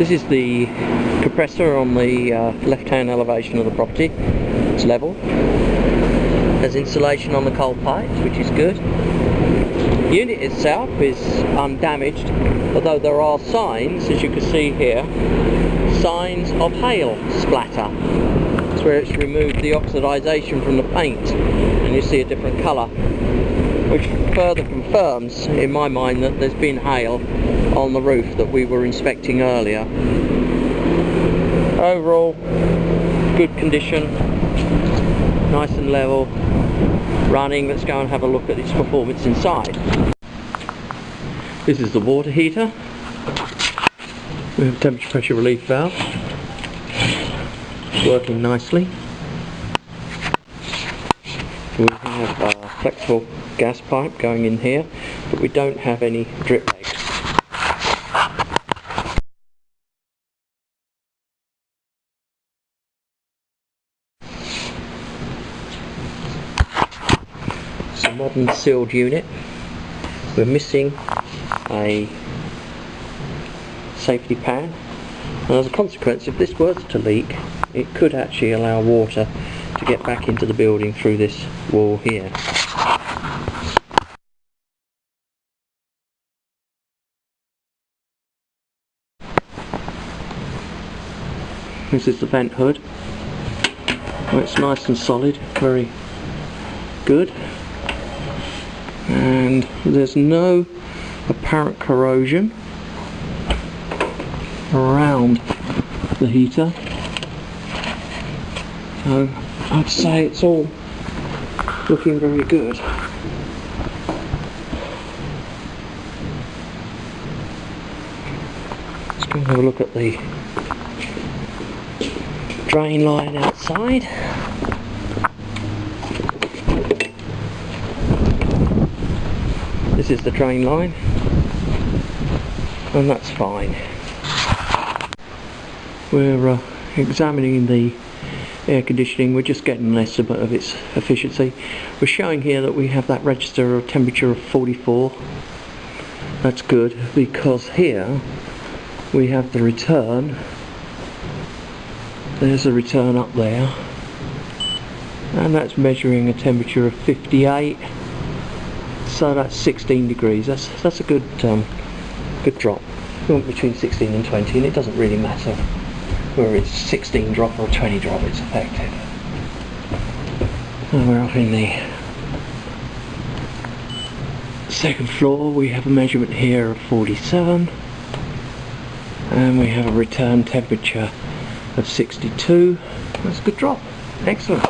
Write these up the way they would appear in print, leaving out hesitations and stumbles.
This is the compressor on the left-hand elevation of the property. It's level. There's insulation on the cold pipes, which is good. The unit itself is undamaged, although there are signs, as you can see here, signs of hail splatter. It's where it's removed the oxidization from the paint, and you see a different colour, which further confirms in my mind that there's been hail on the roof that we were inspecting earlier. Overall, good condition, nice and level, running. Let's go and have a look at its performance inside. This is the water heater. We have a temperature pressure relief valve. It's working nicely. We have a flexible gas pipe going in here, but we don't have any drip legs. It's a modern sealed unit. We're missing a safety pan, and as a consequence, if this were to leak, it could actually allow water to get back into the building through this wall here. This is the vent hood. Well, it's nice and solid, very good, and there's no apparent corrosion around the heater, so I'd say it's all looking very good. Let's go and have a look at the drain line outside. This is the drain line, and that's fine. We're examining the air conditioning. We're just getting an estimate of its efficiency. We're showing here that we have that register of temperature of 44. That's good, because here we have the return. There's a return up there, and that's measuring a temperature of 58. So that's 16 degrees. That's a good good drop. We want between 16 and 20, and it doesn't really matter whether it's 16 drop or 20 drop, it's effective. And we're up in the second floor. We have a measurement here of 47, and we have a return temperature of 62. That's a good drop. Excellent.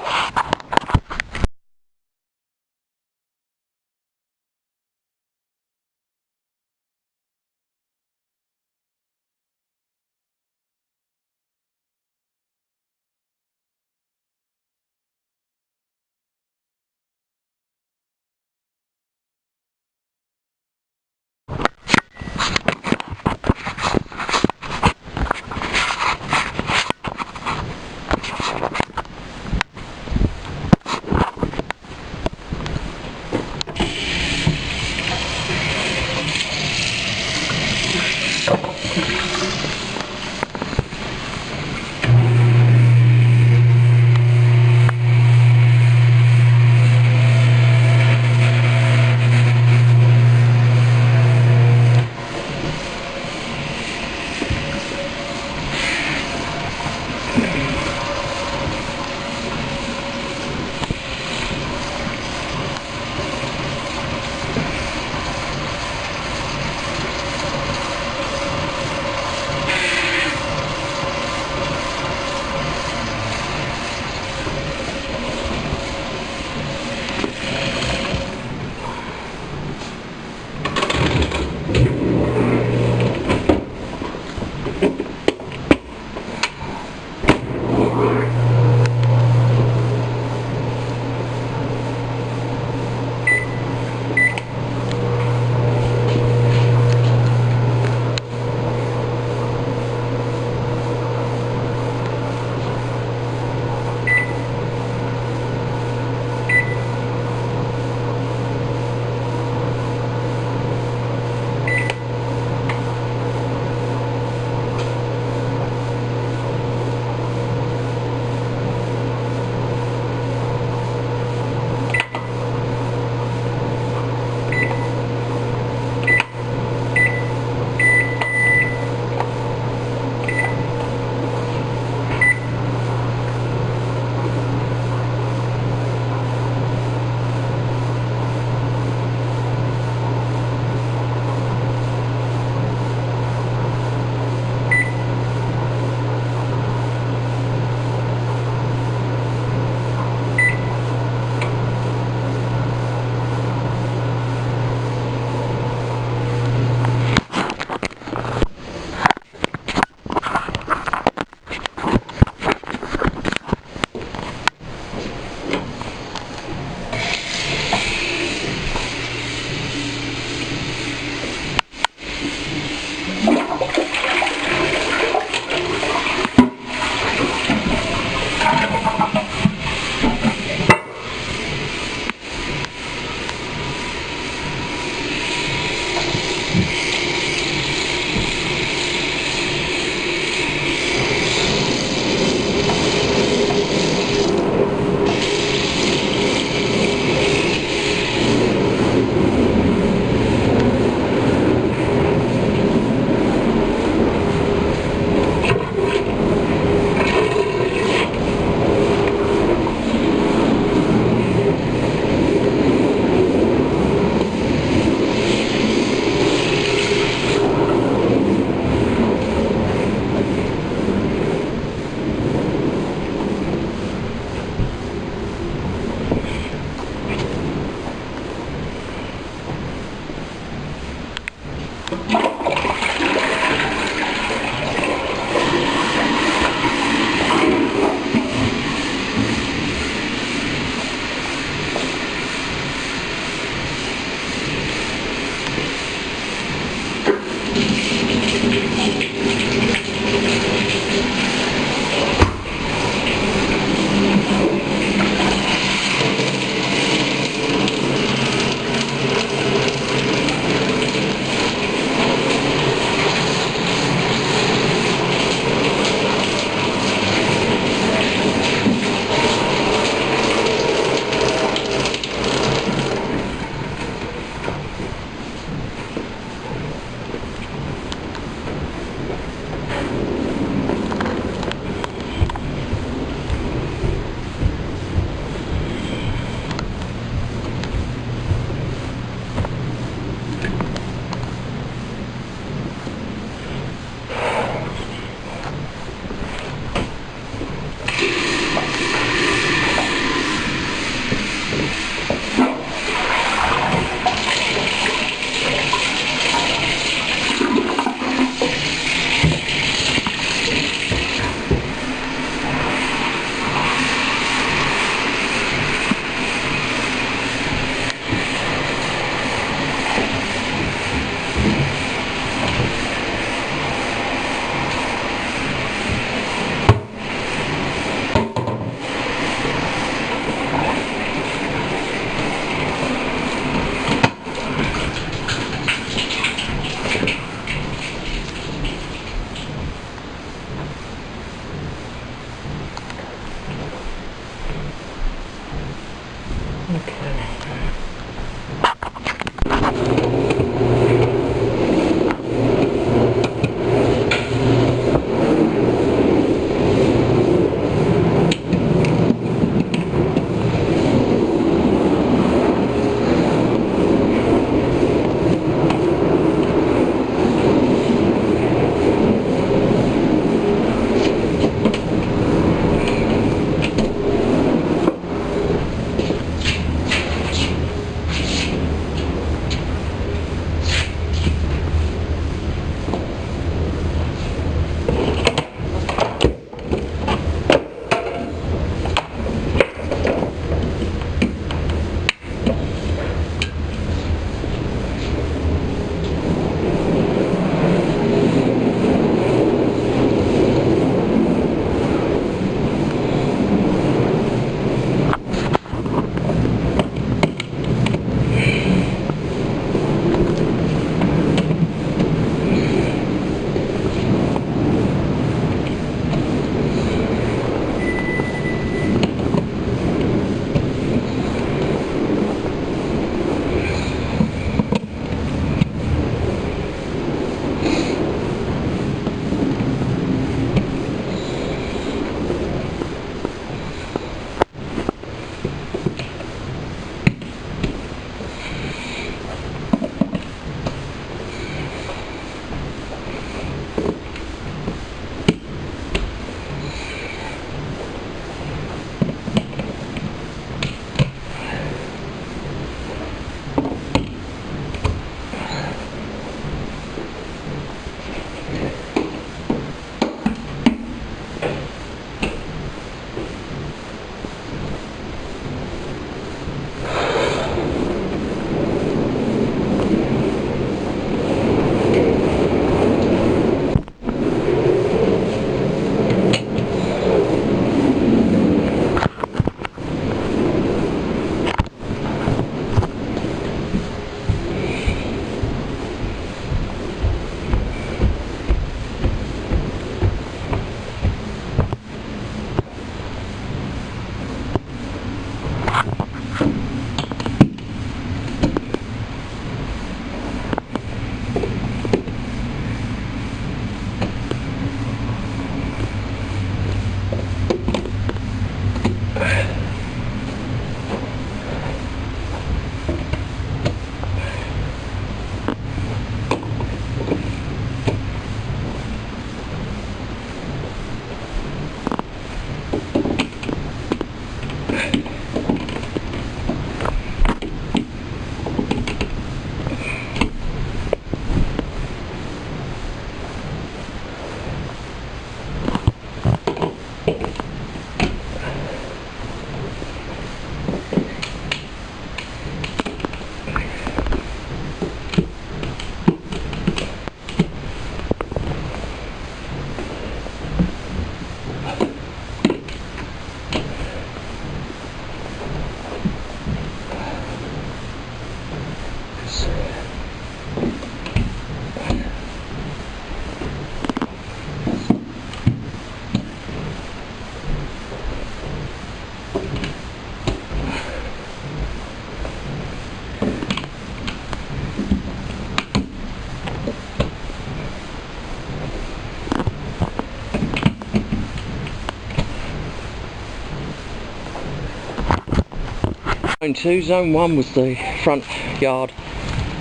Zone 2, Zone 1 was the front yard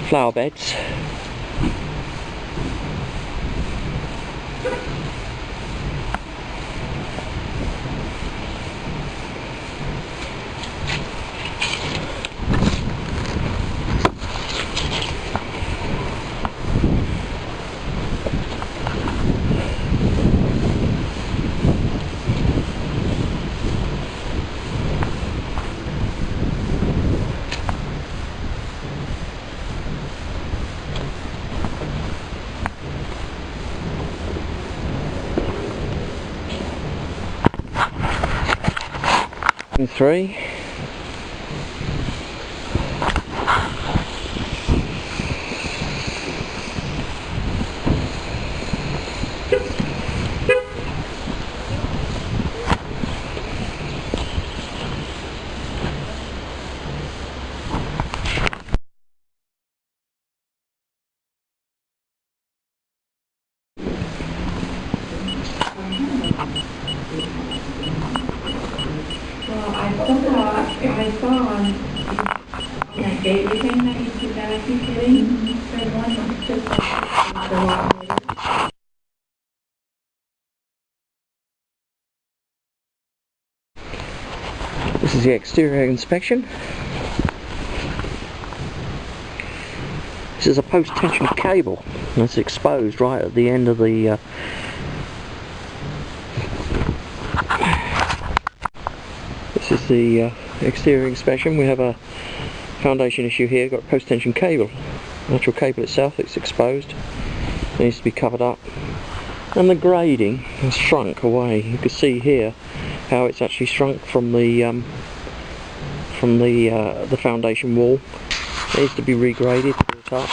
flower beds. Three. I saw on that daily thing that you put that I keep getting, there's one that's just like a lot. This is the exterior inspection. This is a post-tension cable that's exposed right at the end of the this is the exterior inspection. We have a foundation issue here. Got a post-tension cable. The actual cable itself, it's exposed. It needs to be covered up. And the grading has shrunk away. You can see here how it's actually shrunk from the foundation wall. It needs to be regraded, built up.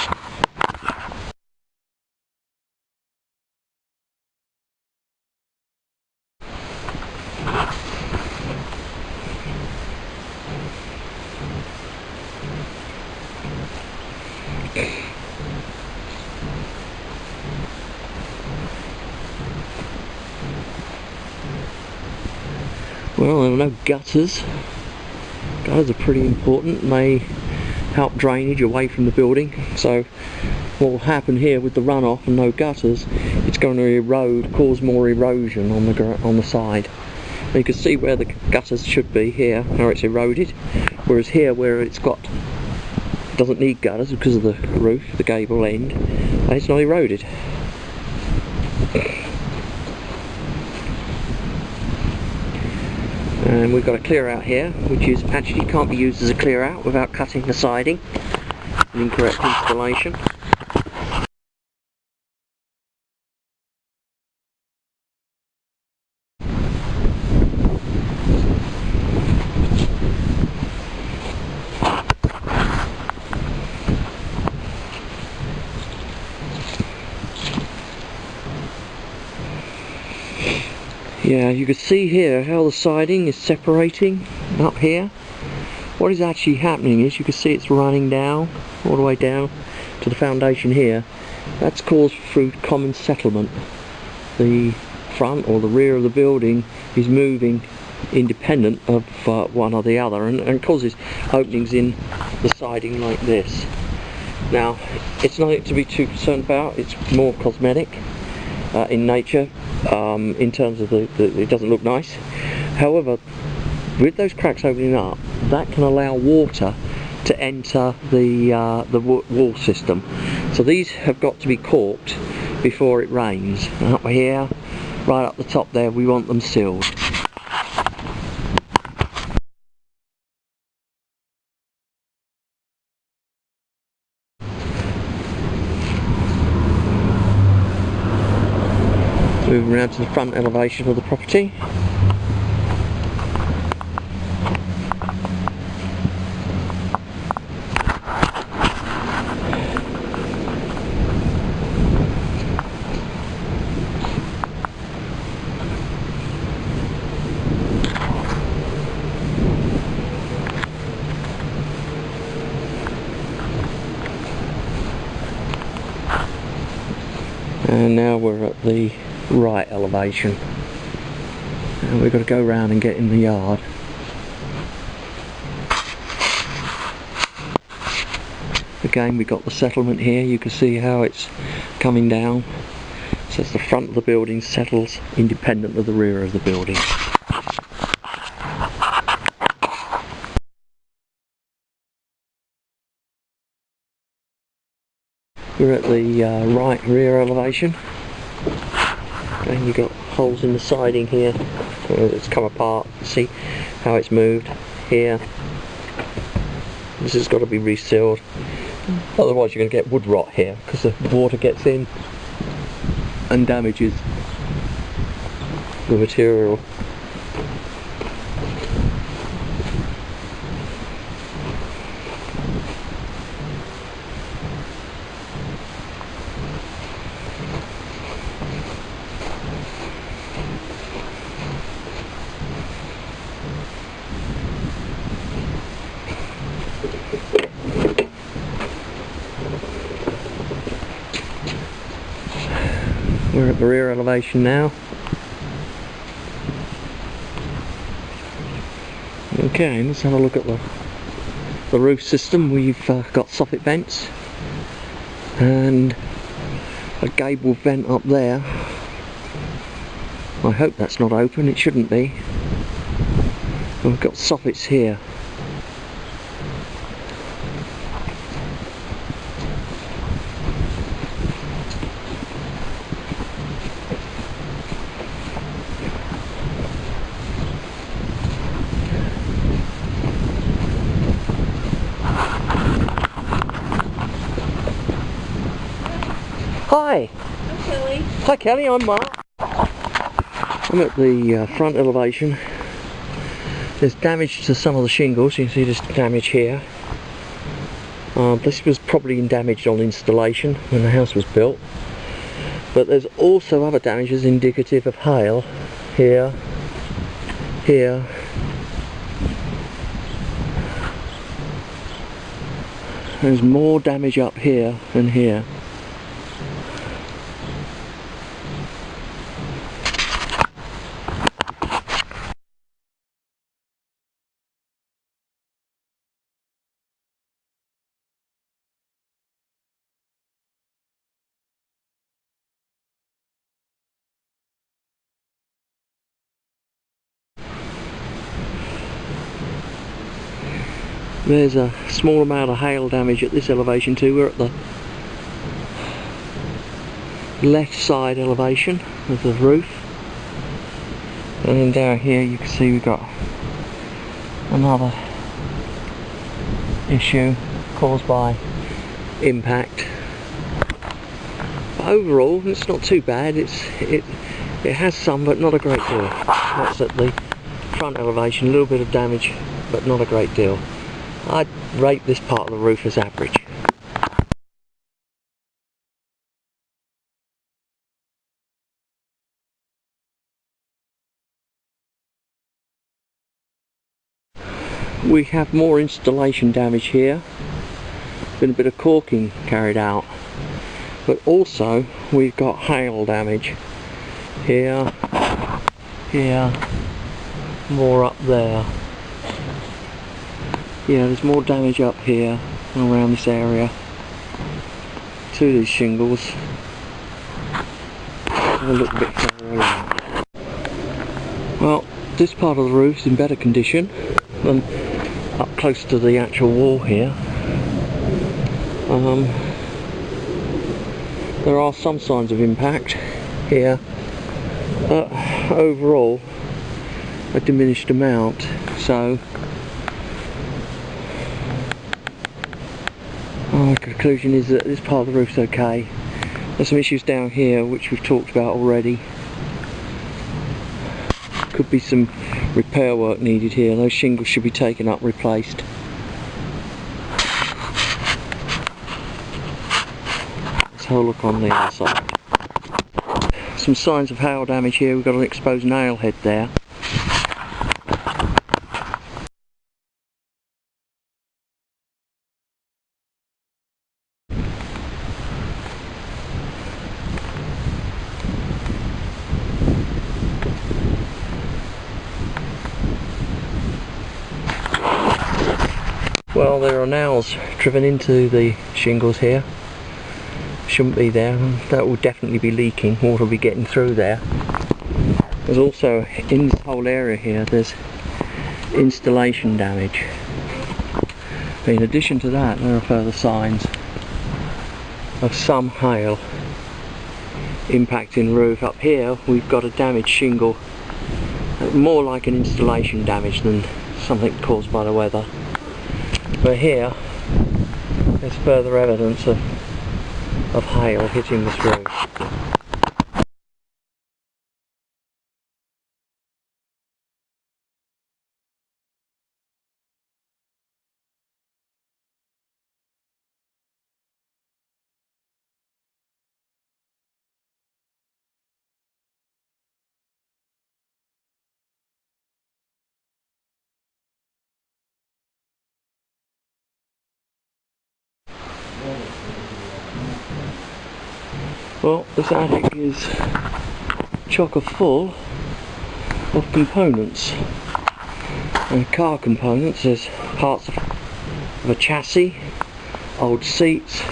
Well, there are no gutters. Gutters are pretty important, and they help drainage away from the building. So what will happen here with the runoff and no gutters, it's going to erode, cause more erosion on the side. And you can see where the gutters should be here, how it's eroded, whereas here where it doesn't need gutters because of the roof, the gable end, and it's not eroded. And we've got a clear out here, which is actually can't be used as a clear out without cutting the siding. An incorrect installation. Yeah, you can see here how the siding is separating up here. What is actually happening is you can see it's running down, all the way down to the foundation here. That's caused through common settlement. The front or the rear of the building is moving independent of one or the other, and causes openings in the siding like this. Now, it's nothing to be too concerned about. It's more cosmetic in nature. In terms of it doesn't look nice. However, with those cracks opening up, that can allow water to enter the wall system. So these have got to be caulked before it rains. And up here, right up the top there, we want them sealed. Moving around to the front elevation of the property. And now we're at the right elevation, and we've got to go around and get in the yard. Again, we've got the settlement here. You can see how it's coming down. So it's the front of the building settles independent of the rear of the building. We're at the right rear elevation. And you've got holes in the siding here. It's come apart. See how it's moved here. This has got to be resealed. Otherwise you're going to get wood rot here because the water gets in and damages the material. We're at the rear elevation now. Okay, let's have a look at the roof system. We've got soffit vents and a gable vent up there. I hope that's not open, it shouldn't be. And we've got soffits here. Hi! I'm Kelly. Hi Kelly, I'm Mark. I'm at the front elevation. There's damage to some of the shingles. You can see this damage here. This was probably damaged on installation when the house was built. But there's also other damages indicative of hail. Here, here. There's more damage up here than here. There's a small amount of hail damage at this elevation too. We're at the left side elevation of the roof, and then down here you can see we've got another issue caused by impact. But overall it's not too bad. It has some, but not a great deal. That's at the front elevation, a little bit of damage but not a great deal. I'd rate this part of the roof as average. We have more installation damage here. Been a bit of caulking carried out, but also we've got hail damage here, here, more up there. Yeah, there's more damage up here and around this area to these shingles. Have a look a bit further along. Well, this part of the roof is in better condition than up close to the actual wall here. There are some signs of impact here, but overall a diminished amount. So my conclusion is that this part of the roof's okay. There's some issues down here which we've talked about already. Could be some repair work needed here. Those shingles should be taken up, replaced. Let's have a look on the other side. Some signs of hail damage here. We've got an exposed nail head there. Well, there are nails driven into the shingles here. Shouldn't be there. That will definitely be leaking. Water will be getting through there. There's also, in this whole area here, there's installation damage. In addition to that, there are further signs of some hail impacting roof. Up here we've got a damaged shingle, more like an installation damage than something caused by the weather. But here there's further evidence of hail hitting this roof. Well, this attic is chocker full of components, and car components. There's parts of a chassis, old seats,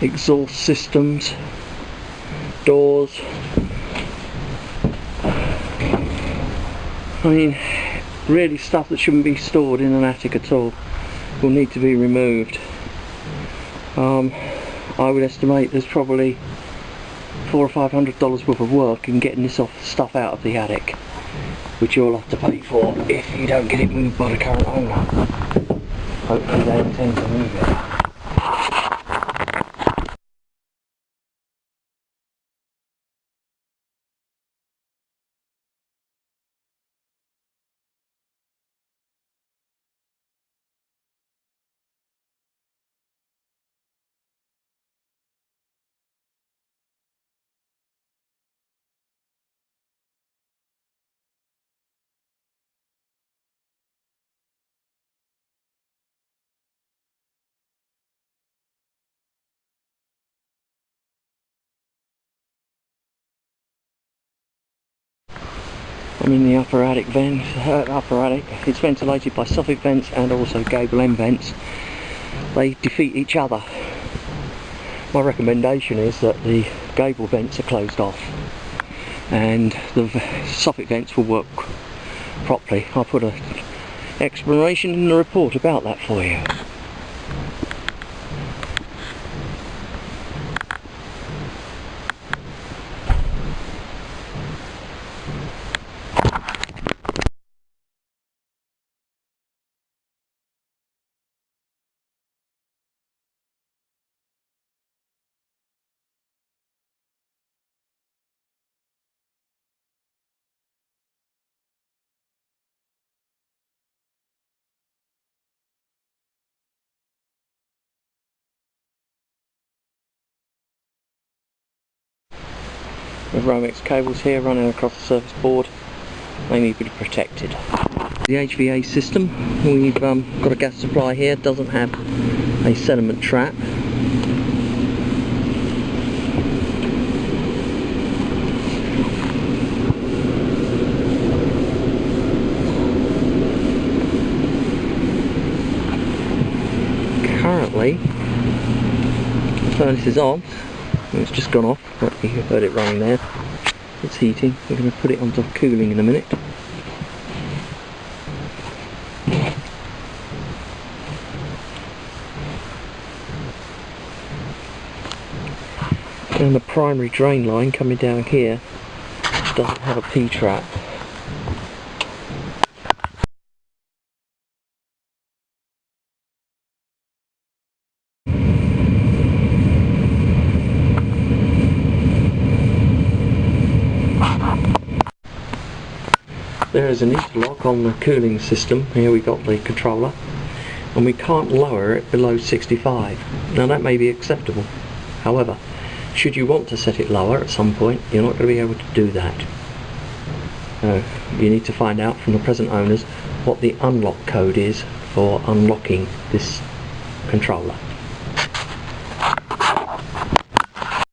exhaust systems, doors. I mean, really stuff that shouldn't be stored in an attic at all will need to be removed. I would estimate there's probably $400 or $500 worth of work in getting this stuff out of the attic, which you'll have to pay for if you don't get it moved by the current owner. Hopefully they intend to move it. I'm in the upper attic It's ventilated by soffit vents and also gable end vents. They defeat each other. My recommendation is that the gable vents are closed off and the soffit vents will work properly. I'll put an explanation in the report about that for you. With Romex cables here running across the surface board, they need to be protected. The HVA system, we've got a gas supply here, doesn't have a sediment trap. Currently, the furnace is on. It's just gone off, but you heard it running there. It's heating. We're going to put it onto cooling in a minute. And the primary drain line coming down here doesn't have a P-trap. There is an interlock on the cooling system. Here we got the controller, and we can't lower it below 65. Now that may be acceptable. However, should you want to set it lower at some point, you're not going to be able to do that. You need to find out from the present owners what the unlock code is for unlocking this controller.